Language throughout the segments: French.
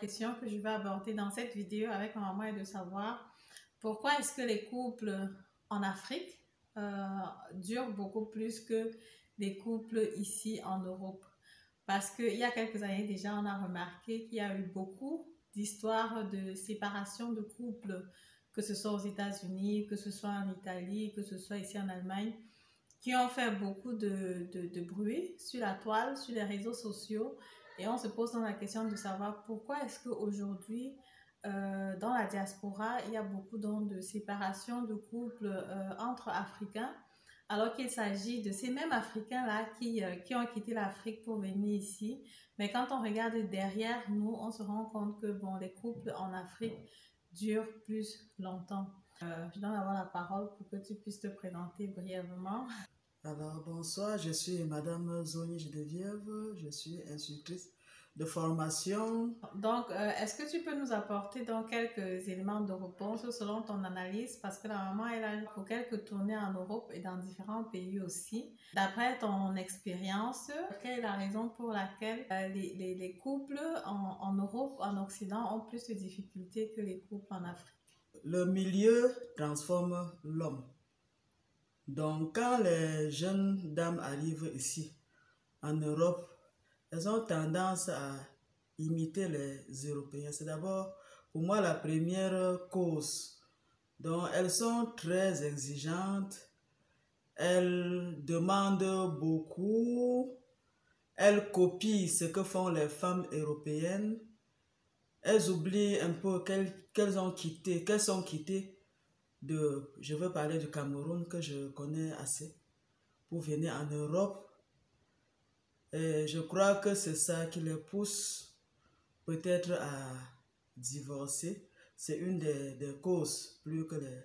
question que je vais aborder dans cette vidéo avec ma maman est de savoir pourquoi est-ce que les couples en Afrique durent beaucoup plus que les couples ici en Europe. Parce qu'il y a quelques années déjà, on a remarqué qu'il y a eu beaucoup d'histoires de séparation de couples, que ce soit aux États-Unis, que ce soit en Italie, que ce soit ici en Allemagne, qui ont fait beaucoup de bruit sur la toile, sur les réseaux sociaux. Et on se pose dans la question de savoir pourquoi est-ce qu'aujourd'hui, dans la diaspora, il y a beaucoup de séparation de couples entre Africains, alors qu'il s'agit de ces mêmes Africains-là qui ont quitté l'Afrique pour venir ici. Mais quand on regarde derrière nous, on se rend compte que bon, les couples en Afrique durent plus longtemps. Je donne d'abord la parole pour que tu puisses te présenter brièvement. Alors, bonsoir, je suis Madame Zoni Geneviève, je suis instructrice de formation. Donc, est-ce que tu peux nous apporter donc quelques éléments de réponse selon ton analyse? Parce que la maman, elle a fait quelques tournées en Europe et dans différents pays aussi. D'après ton expérience, quelle est la raison pour laquelle les couples en Europe, en Occident, ont plus de difficultés que les couples en Afrique? Le milieu transforme l'homme. Donc, quand les jeunes dames arrivent ici, en Europe, elles ont tendance à imiter les Européens. C'est d'abord, pour moi, la première cause. Donc, elles sont très exigeantes, elles demandent beaucoup, elles copient ce que font les femmes européennes, elles oublient un peu qu'elles sont quittées je veux parler du Cameroun que je connais assez, pour venir en Europe. Et je crois que c'est ça qui les pousse peut-être à divorcer. C'est une des causes, plus que les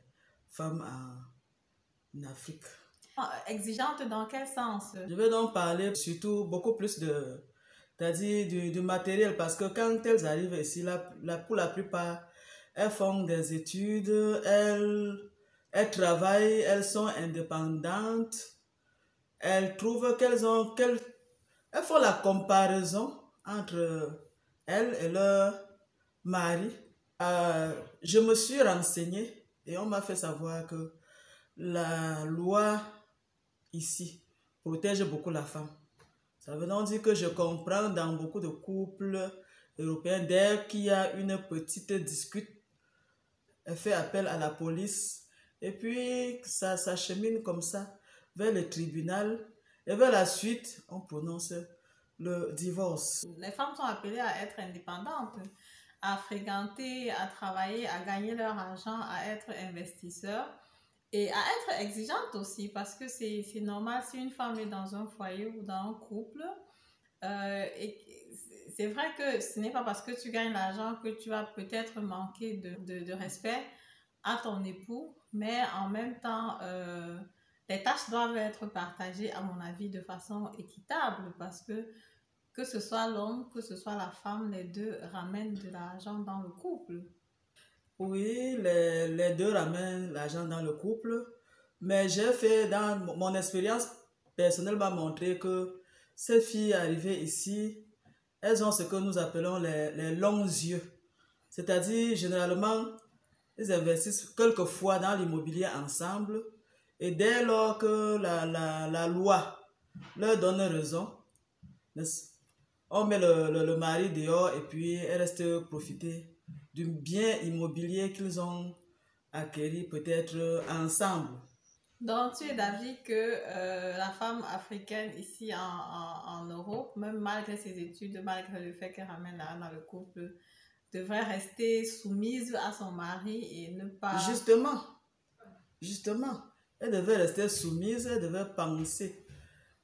femmes en Afrique. Exigeante dans quel sens? Je vais donc parler surtout beaucoup plus c'est-à-dire du matériel, parce que quand elles arrivent ici, pour la plupart, elles font des études, elles travaillent, elles sont indépendantes, elles trouvent elles font la comparaison entre elles et leur mari. Je me suis renseignée et on m'a fait savoir que la loi ici protège beaucoup la femme. Ça veut donc dire que je comprends dans beaucoup de couples européens, dès qu'il y a une petite dispute, elle fait appel à la police et puis ça chemine comme ça vers le tribunal et vers la suite, on prononce le divorce. Les femmes sont appelées à être indépendantes, à fréquenter, à travailler, à gagner leur argent, à être investisseurs et à être exigeantes aussi, parce que c'est normal si une femme est dans un foyer ou dans un couple. Et c'est vrai que ce n'est pas parce que tu gagnes l'argent que tu vas peut-être manquer de respect à ton époux, mais en même temps, les tâches doivent être partagées, à mon avis, de façon équitable, parce que ce soit l'homme, que ce soit la femme, les deux ramènent de l'argent dans le couple. Oui, les deux ramènent l'argent dans le couple, mais dans mon expérience personnelle m'a montré que ces filles arrivées ici, elles ont ce que nous appelons les longs yeux. C'est-à-dire, généralement, ils investissent quelquefois dans l'immobilier ensemble et dès lors que la loi leur donne raison, on met le mari dehors et puis elle reste profiter du bien immobilier qu'ils ont acquis peut-être ensemble. Donc, tu es d'avis que la femme africaine ici en Europe, même malgré ses études, malgré le fait qu'elle ramène l'argent dans le couple, devrait rester soumise à son mari et ne pas... Justement, elle devait rester soumise, elle devait penser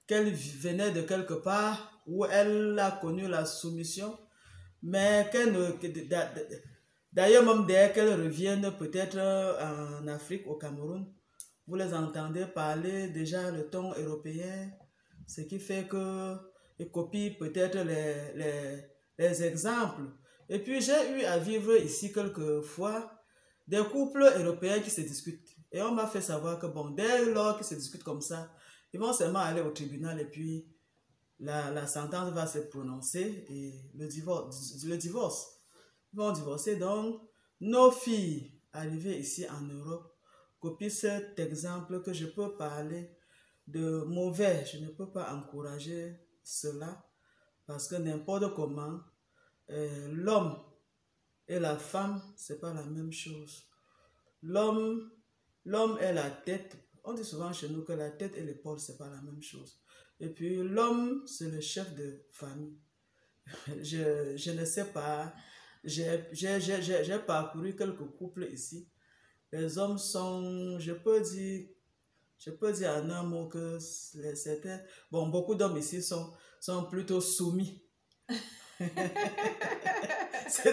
qu'elle venait de quelque part où elle a connu la soumission, mais d'ailleurs, même dès qu'elle revienne peut-être en Afrique, au Cameroun, vous les entendez parler déjà le ton européen, ce qui fait qu'ils copient peut-être les exemples. Et puis j'ai eu à vivre ici quelquefois des couples européens qui se discutent. Et on m'a fait savoir que bon, dès lors qu'ils se discutent comme ça, ils vont seulement aller au tribunal et puis la sentence va se prononcer et le divorce. vont divorcer. Donc, nos filles arrivées ici en Europe copient cet exemple que je peux parler de mauvais. Je ne peux pas encourager cela parce que n'importe comment, l'homme et la femme, c'est pas la même chose. L'homme, l'homme est la tête. On dit souvent chez nous que la tête et l'épaule, c'est pas la même chose. Et puis l'homme, c'est le chef de famille. Je ne sais pas. J'ai parcouru quelques couples ici. Les hommes sont, je peux dire en un mot que certains, bon, beaucoup d'hommes ici sont plutôt soumis. C'est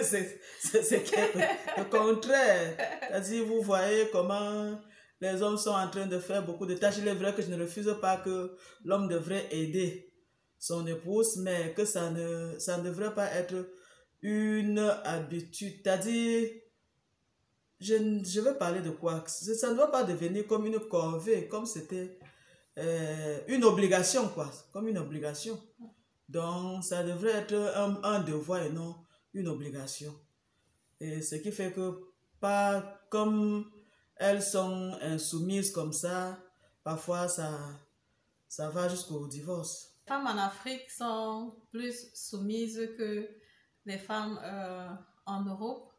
le contraire. C'est-à-dire, vous voyez comment les hommes sont en train de faire beaucoup de tâches. Il est vrai que je ne refuse pas que l'homme devrait aider son épouse, mais que ça ne devrait pas être une habitude. C'est-à-dire, je vais parler de quoi? Ça ne doit pas devenir comme une corvée, comme c'était une obligation, quoi. Comme une obligation. Donc, ça devrait être un devoir et non une obligation. Et ce qui fait que, pas comme elles sont insoumises comme ça, parfois ça va jusqu'au divorce. Les femmes en Afrique sont plus soumises que les femmes en Europe.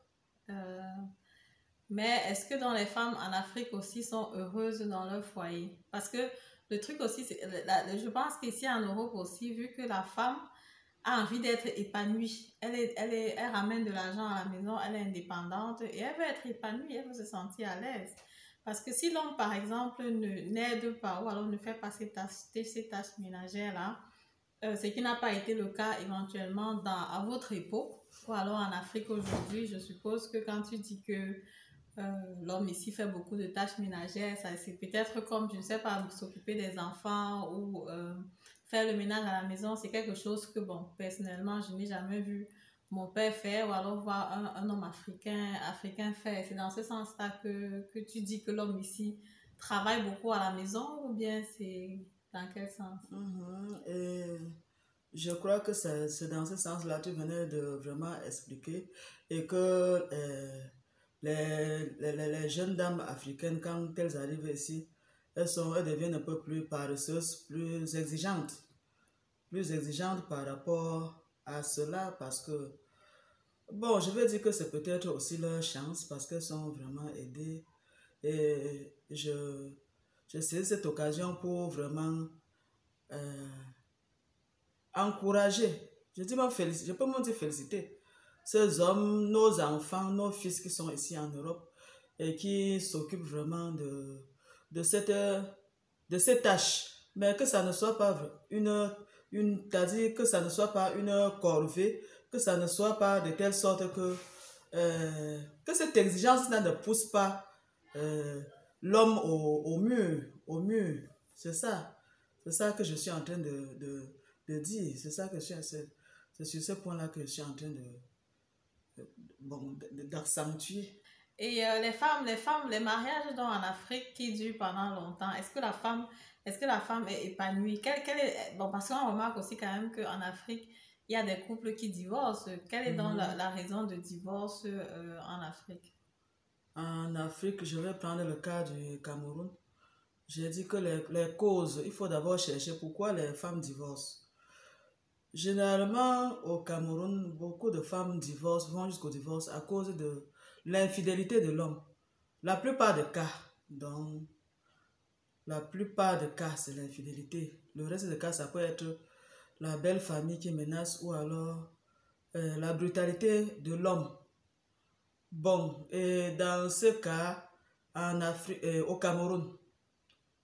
Mais est-ce que dans les femmes en Afrique aussi sont heureuses dans leur foyer? Parce que le truc aussi, je pense qu'ici en Europe aussi, vu que la femme a envie d'être épanouie, elle ramène de l'argent à la maison, elle est indépendante et elle veut être épanouie, elle veut se sentir à l'aise. Parce que si l'homme, par exemple, n'aide pas ou alors ne fait pas ces tâches ménagères-là, ce qui n'a pas été le cas éventuellement à votre époque ou alors en Afrique aujourd'hui, je suppose que quand tu dis que l'homme ici fait beaucoup de tâches ménagères, c'est peut-être comme, je ne sais pas, s'occuper des enfants ou faire le ménage à la maison, c'est quelque chose que, bon, personnellement, je n'ai jamais vu mon père faire ou alors voir un homme africain faire. C'est dans ce sens-là que tu dis que l'homme ici travaille beaucoup à la maison ou bien c'est dans quel sens? Et je crois que c'est dans ce sens-là que tu venais de vraiment expliquer et que les jeunes dames africaines, quand elles arrivent ici, elles deviennent un peu plus paresseuses, plus exigeantes par rapport à cela parce que, bon, je veux dire que c'est peut-être aussi leur chance parce qu'elles sont vraiment aidées et je saisis cette occasion pour vraiment encourager, je peux même dire féliciter ces hommes, nos enfants, nos fils qui sont ici en Europe et qui s'occupent vraiment de ces tâches. Mais que ça ne soit pas c'est-à-dire que ça ne soit pas une corvée, que ça ne soit pas de telle sorte que cette exigence ne pousse pas l'homme au mur. C'est ça que je suis en train de dire. C'est sur ce point-là que je suis en train d'accentuer. Et les mariages donc en Afrique qui durent pendant longtemps, est-ce que la femme est épanouie? Bon, parce qu'on remarque aussi quand même qu'en Afrique, il y a des couples qui divorcent. Quelle est donc la raison de divorce en Afrique? En Afrique, je vais prendre le cas du Cameroun. J'ai dit que les causes, il faut d'abord chercher pourquoi les femmes divorcent. Généralement, au Cameroun, beaucoup de femmes vont jusqu'au divorce à cause de l'infidélité de l'homme. La plupart des cas, donc, c'est l'infidélité. Le reste des cas, ça peut être la belle famille qui menace ou alors la brutalité de l'homme. Bon, et dans ce cas, en Afrique, au Cameroun,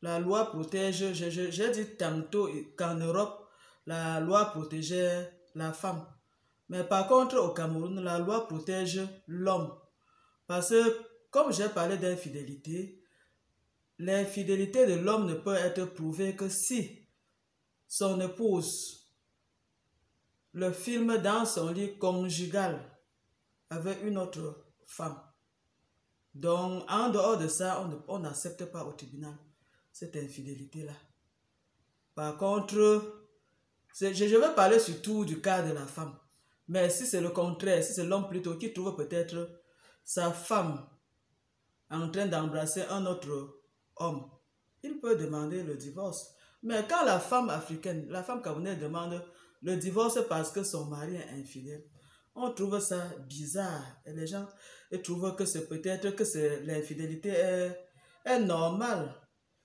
la loi protège, j'ai dit tantôt qu'en Europe, la loi protégeait la femme. Mais par contre, au Cameroun, la loi protège l'homme. Parce que, comme j'ai parlé d'infidélité, l'infidélité de l'homme ne peut être prouvée que si son épouse le filme dans son lit conjugal avec une autre femme. Donc, en dehors de ça, on n'accepte pas au tribunal cette infidélité-là. Par contre, je vais parler surtout du cas de la femme. Mais si c'est le contraire, si c'est l'homme plutôt qui trouve peut-être sa femme en train d'embrasser un autre homme, il peut demander le divorce. Mais quand la femme africaine, la femme camerounaise demande le divorce parce que son mari est infidèle, on trouve ça bizarre. Et les gens ils trouvent que c'est peut-être que l'infidélité est normale.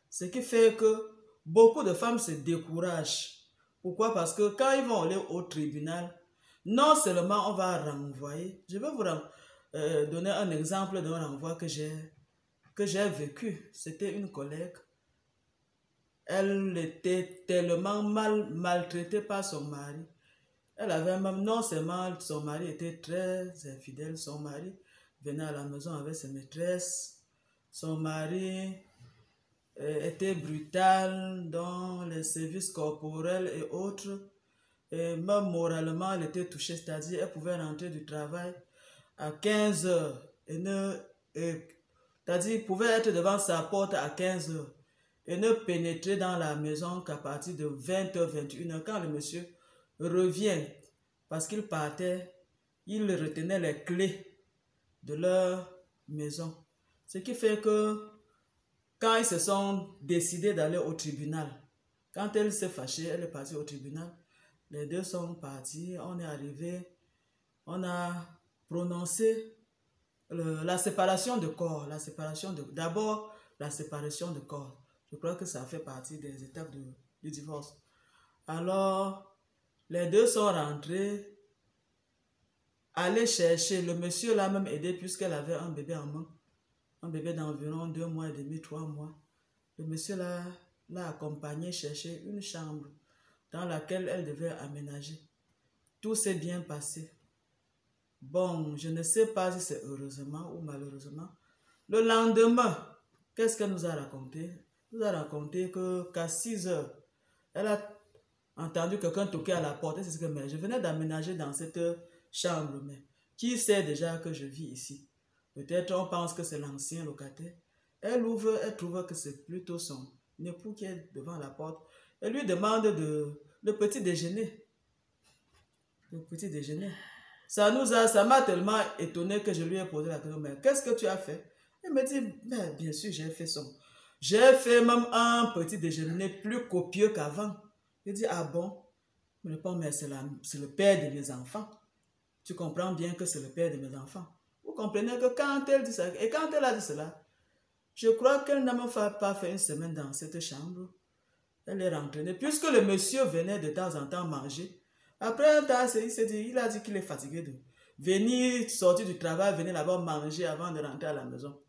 Ce qui fait que beaucoup de femmes se découragent. Pourquoi? Parce que quand ils vont aller au tribunal, non seulement on va renvoyer, je vais vous donner un exemple d'un renvoi que j'ai vécu. C'était une collègue. Elle était tellement maltraitée par son mari. Elle avait même, non seulement son mari était très infidèle, son mari venait à la maison avec ses maîtresses, son mari était brutal dans les services corporels et autres, et même moralement elle était touchée, c'est-à-dire elle pouvait rentrer du travail à 15 heures, c'est-à-dire pouvait être devant sa porte à 15 heures et ne pénétrer dans la maison qu'à partir de 20h, 21h. Quand le monsieur revient, parce qu'il partait, il retenait les clés de leur maison. Ce qui fait que quand ils se sont décidés d'aller au tribunal, quand elle s'est fâchée, elle est partie au tribunal, les deux sont partis, on est arrivé, on a prononcé la séparation de corps, d'abord la séparation de corps. Je crois que ça fait partie des étapes du divorce. Alors, les deux sont rentrés, aller chercher, le monsieur l'a même aidé puisqu'elle avait un bébé en main, un bébé d'environ 2 mois et demi, 3 mois. Le monsieur l'a accompagné chercher une chambre dans laquelle elle devait aménager. Tout s'est bien passé. Bon, je ne sais pas si c'est heureusement ou malheureusement. Le lendemain, qu'est-ce qu'elle nous a raconté? Elle nous a raconté qu'à 6 heures, elle a entendu quelqu'un toquer à la porte. Et c'est ce que je venais d'aménager dans cette chambre, mais qui sait déjà que je vis ici? Peut-être on pense que c'est l'ancien locataire. Elle ouvre, elle trouve que c'est plutôt son époux qui est devant la porte. Elle lui demande le petit déjeuner. Le petit déjeuner. Ça m'a tellement étonné que je lui ai posé la question, mais qu'est-ce que tu as fait? Elle me dit, mais bien sûr, j'ai fait même un petit déjeuner plus copieux qu'avant. Je dis, ah bon? Je me réponds, mais c'est le père de mes enfants. Tu comprends bien que c'est le père de mes enfants. Vous comprenez que quand elle dit ça, et quand elle a dit cela, je crois qu'elle n'a même pas fait une semaine dans cette chambre. Elle est rentrée. Puisque le monsieur venait de temps en temps manger, après un temps, il a dit qu'il est fatigué de venir sortir du travail, venir là-bas manger avant de rentrer à la maison.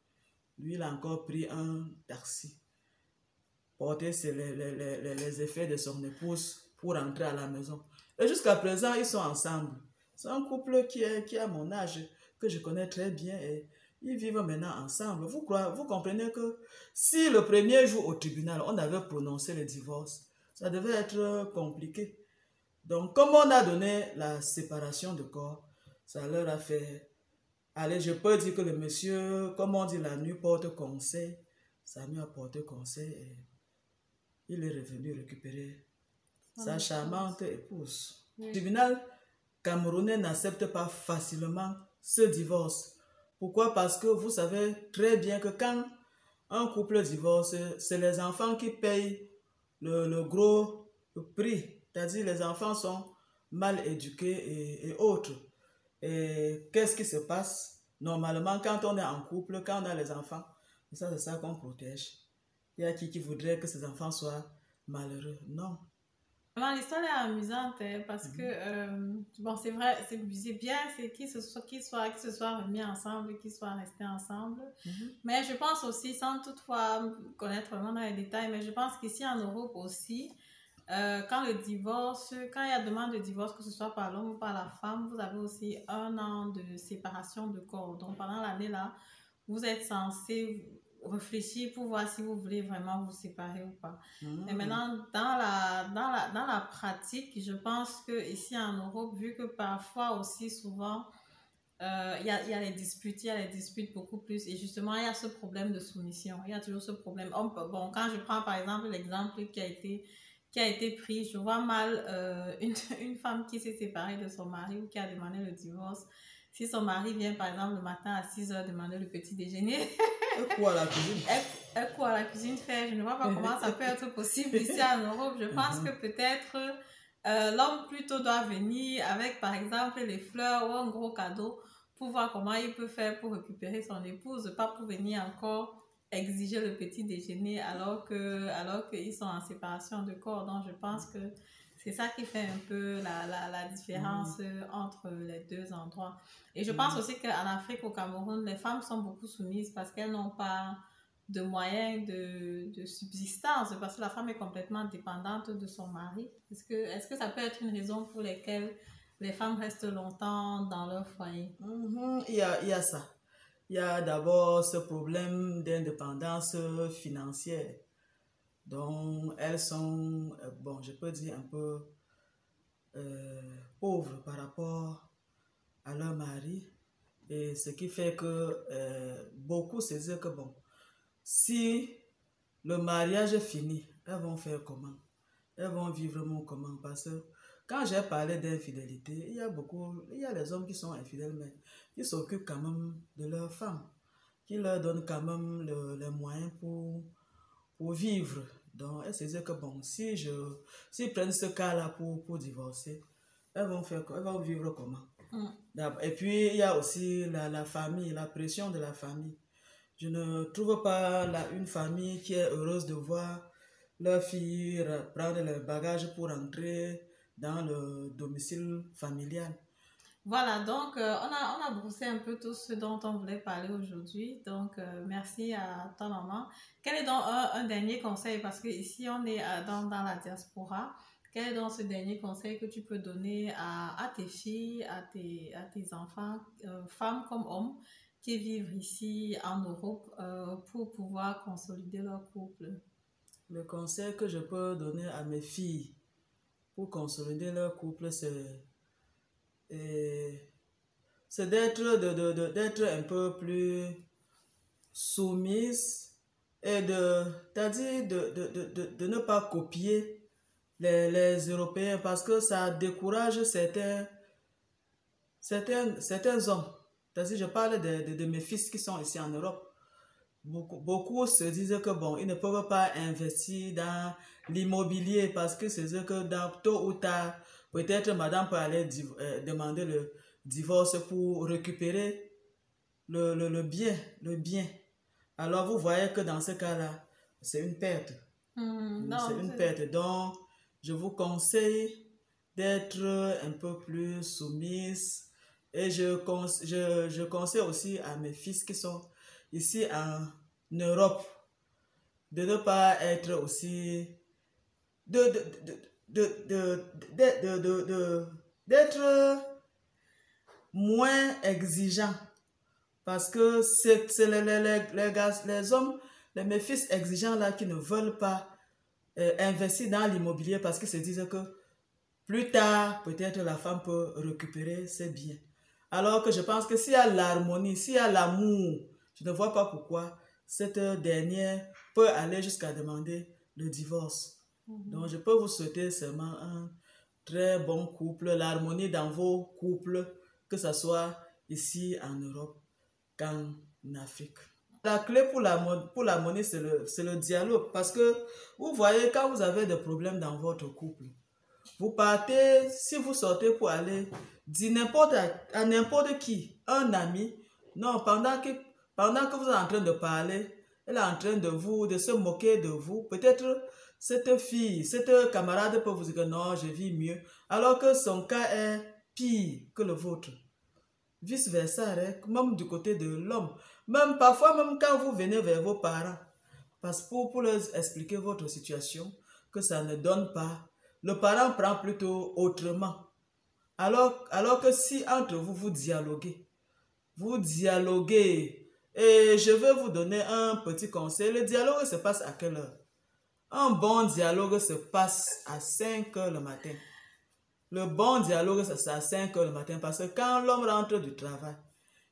Lui, il a encore pris un taxi, porter les effets de son épouse pour rentrer à la maison. Et jusqu'à présent, ils sont ensemble. C'est un couple qui a mon âge, que je connais très bien, et ils vivent maintenant ensemble. Vous comprenez que si le premier jour au tribunal, on avait prononcé le divorce, ça devait être compliqué. Donc, comme on a donné la séparation de corps, ça leur a fait... Allez, je peux dire que le monsieur, comme on dit, la nuit porte conseil. Sa nuit a porté conseil et il est revenu récupérer sa charmante épouse. Le tribunal camerounais n'accepte pas facilement ce divorce. Pourquoi? Parce que vous savez très bien que quand un couple divorce, c'est les enfants qui payent le gros prix. C'est-à-dire les enfants sont mal éduqués et autres. Et qu'est-ce qui se passe? Normalement, quand on est en couple, quand on a les enfants, c'est ça qu'on protège. Il y a qui voudrait que ses enfants soient malheureux. Non. L'histoire est amusante parce que, bon, c'est vrai, c'est bien qu'ils se soient remis ensemble, qu'ils soient restés ensemble. Mais je pense aussi, sans toutefois connaître vraiment dans les détails, mais je pense qu'ici en Europe aussi, quand il y a demande de divorce, que ce soit par l'homme ou par la femme, vous avez aussi 1 an de séparation de corps. Donc pendant l'année là, vous êtes censé réfléchir pour voir si vous voulez vraiment vous séparer ou pas. Et maintenant, dans la pratique, je pense que ici en Europe, vu que parfois aussi souvent, il y a les disputes beaucoup plus. Et justement, il y a ce problème de soumission. Il y a toujours ce problème. Bon, quand je prends par exemple l'exemple qui a été pris. Je vois mal une femme qui s'est séparée de son mari ou qui a demandé le divorce. Si son mari vient, par exemple, le matin à 6 heures demander le petit déjeuner, Et quoi à la cuisine? Elle quoi à la cuisine faire? Je ne vois pas comment ça peut être possible ici en Europe. Je pense que peut-être l'homme plutôt doit venir avec, par exemple, les fleurs ou un gros cadeau pour voir comment il peut faire pour récupérer son épouse, pas pour venir encore exiger le petit déjeuner alors qu'ils sont en séparation de corps. Donc, je pense que c'est ça qui fait un peu la différence entre les deux endroits. Et je pense aussi qu'en Afrique, au Cameroun, les femmes sont beaucoup soumises parce qu'elles n'ont pas de moyens de subsistance, parce que la femme est complètement dépendante de son mari. Est-ce que ça peut être une raison pour laquelle les femmes restent longtemps dans leur foyer? Il y a ça. Il y a d'abord ce problème d'indépendance financière. Donc, elles sont, bon, je peux dire un peu pauvres par rapport à leur mari. Et ce qui fait que beaucoup se disent que, bon, si le mariage est fini, elles vont faire comment? Elles vont vivre comment? Parce que quand j'ai parlé d'infidélité, il y a les hommes qui sont infidèles, mais qui s'occupent quand même de leurs femmes, qui leur donnent quand même les moyens pour vivre. Donc, elles se disent que bon, s'ils prennent ce cas-là pour divorcer, elles vont vivre comment? Et puis, il y a aussi la famille, la pression de la famille. Je ne trouve pas une famille qui est heureuse de voir leur fille prendre le bagage pour entrer dans le domicile familial. Voilà, donc on a brossé un peu tout ce dont on voulait parler aujourd'hui. Donc, merci à ta maman. Quel est donc un dernier conseil? Parce que ici on est dans la diaspora. Quel est donc ce dernier conseil que tu peux donner à tes filles, à tes enfants, femmes comme hommes, qui vivent ici en Europe pour pouvoir consolider leur couple? Le conseil que je peux donner à mes filles pour consolider leur couple, c'est d'être un peu plus soumise et c'est-à-dire de ne pas copier les Européens parce que ça décourage certains hommes. C'est-à-dire, je parle de mes fils qui sont ici en Europe. Beaucoup se disent que bon, ils ne peuvent pas investir dans l'immobilier parce que c'est que dans tôt ou tard, peut-être madame peut aller demander le divorce pour récupérer le bien. Alors vous voyez que dans ce cas-là, c'est une perte. C'est une perte. Donc, je vous conseille d'être un peu plus soumise et je conseille aussi à mes fils qui sont ici en Europe de ne pas être aussi d'être moins exigeant parce que c'est les hommes, mes fils exigeants là qui ne veulent pas investir dans l'immobilier parce qu'ils se disent que plus tard peut-être la femme peut récupérer ses biens. Alors que je pense que s'il y a l'harmonie, s'il y a l'amour, je ne vois pas pourquoi cette dernière peut aller jusqu'à demander le divorce. Donc, je peux vous souhaiter seulement un très bon couple, l'harmonie dans vos couples, que ce soit ici en Europe qu'en Afrique. La clé pour l'harmonie, c'est le dialogue. Parce que vous voyez, quand vous avez des problèmes dans votre couple, vous partez, si vous sortez pour aller dire à n'importe qui, un ami, non, pendant que vous êtes en train de parler, elle est en train de se moquer de vous. Peut-être cette fille, cette camarade peut vous dire que non, je vis mieux, alors que son cas est pire que le vôtre. Vice versa, même du côté de l'homme. Même parfois, même quand vous venez vers vos parents, parce que pour leur expliquer votre situation, que ça ne donne pas, le parent prend plutôt autrement. Alors que si entre vous, vous dialoguez, et je vais vous donner un petit conseil. Le dialogue se passe à quelle heure? Un bon dialogue se passe à 5 heures le matin. Le bon dialogue, c'est à 5 heures le matin parce que quand l'homme rentre du travail,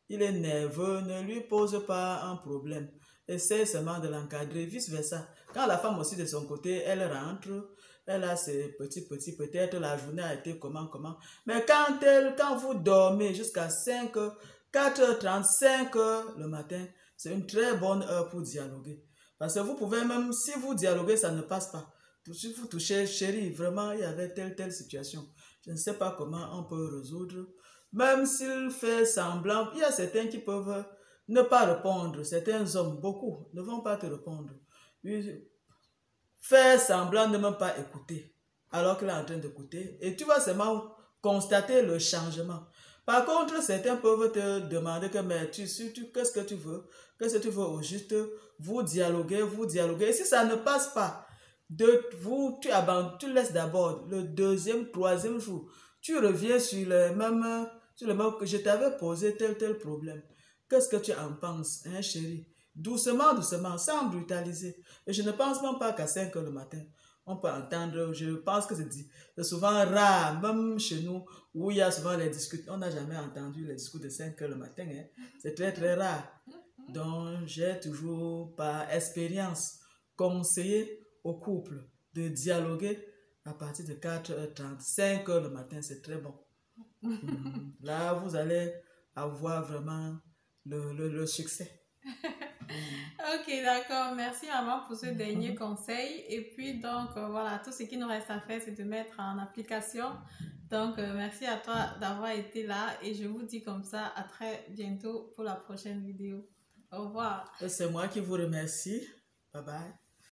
il est nerveux, ne lui pose pas un problème. Essaie seulement de l'encadrer, vice versa. Quand la femme aussi de son côté, elle rentre, Elle a ses petits, peut-être la journée a été comment. Mais quand vous dormez jusqu'à 4h30, 5h le matin, c'est une très bonne heure pour dialoguer. Parce que vous pouvez même, si vous dialoguez, ça ne passe pas. Si vous touchez, chérie, vraiment, il y avait telle situation. Je ne sais pas comment on peut résoudre. Même s'il fait semblant, il y a certains qui peuvent ne pas répondre. Certains hommes, beaucoup, ne vont pas te répondre. Faire semblant de ne même pas écouter, alors qu'il est en train d'écouter. Et tu vas seulement constater le changement. Par contre, certains peuvent te demander que, mais qu'est-ce que tu veux? Qu'est-ce que tu veux au juste? Vous dialoguez. Et si ça ne passe pas, tu abandonnes, tu laisses d'abord le deuxième, troisième jour. Tu reviens sur le même que je t'avais posé tel problème. Qu'est-ce que tu en penses, hein, chérie? Doucement, sans brutaliser. Et je ne pense même pas qu'à 5 heures le matin, on peut entendre, je pense que c'est souvent rare, même chez nous, où il y a souvent les discussions. On n'a jamais entendu les discours de 5 heures le matin. Hein. C'est très rare. Donc, j'ai toujours, par expérience, conseillé au couple de dialoguer à partir de 4h30. 5 heures le matin, c'est très bon. Là, vous allez avoir vraiment le succès. Ok, d'accord. Merci maman pour ce dernier conseil. Et puis donc, voilà, tout ce qui nous reste à faire, c'est de mettre en application. Donc, merci à toi d'avoir été là et je vous dis comme ça, à très bientôt pour la prochaine vidéo. Au revoir. C'est moi qui vous remercie. Bye bye.